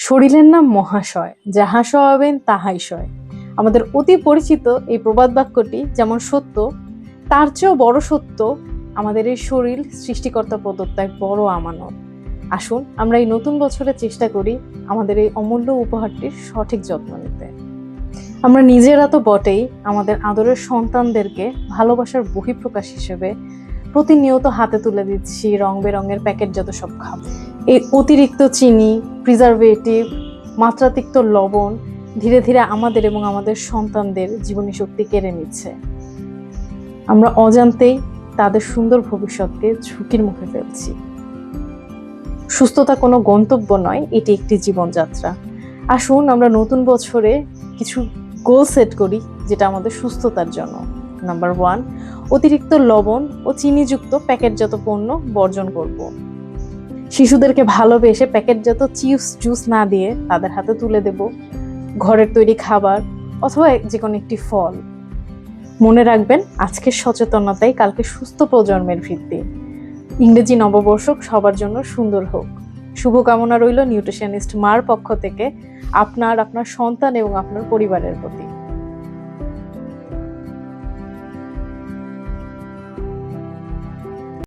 শরীরের নাম মহাশয়, যাহা সহাবেন তাহাই সয়। আমাদের অতি পরিচিত এই প্রবাদ বাক্যটি যেমন সত্য, তার চেয়েও বড় সত্য আমাদের এই শরীর সৃষ্টিকর্তা প্রদত্ত এক বড় আমানত। আসুন আমরা এই নতুন বছরে চেষ্টা করি আমাদের এই অমূল্য উপহারটির সঠিক যত্ন নিতে। আমরা নিজেরা তো বটেই, আমাদের আদরের সন্তানদেরকে ভালোবাসার বহিঃপ্রকাশ হিসেবে প্রতিনিয়ত হাতে তুলে দিচ্ছি রং বেরঙের প্যাকেটজাত সব খাবার। এই অতিরিক্ত চিনি, প্রিজারভেটিভ, মাত্রাতিরিক্ত লবণ ধীরে ধীরে আমাদের এবং আমাদের সন্তানদের জীবনী শক্তি কেড়ে নিচ্ছে। আমরা অজান্তেই তাদের সুন্দর ভবিষ্যৎকে ঝুঁকির মুখে ফেলছি। সুস্থতা কোনো গন্তব্য নয়, এটি একটি জীবনযাত্রা। আসুন আমরা নতুন বছরে কিছু গোল সেট করি যেটা আমাদের সুস্থতার জন্য। নাম্বার 1, অতিরিক্ত লবণ ও চিনিযুক্ত প্যাকেটজাত পণ্য বর্জন করব। শিশুদেরকে ভালোবেসে প্যাকেটজাত চিপস জুস না দিয়ে তাদের হাতে তুলে দেব ঘরের তৈরি খাবার অথবা যে কোনো একটি ফল। মনে রাখবেন, আজকের সচেতনতাই কালকে সুস্থ প্রজন্মের ভিত্তি। ইংরেজি নববর্ষ সবার জন্য সুন্দর হোক। শুভকামনা রইল নিউট্রিশনিস্ট মার পক্ষ থেকে আপনার, আপনার সন্তান এবং আপনার পরিবারের প্রতি।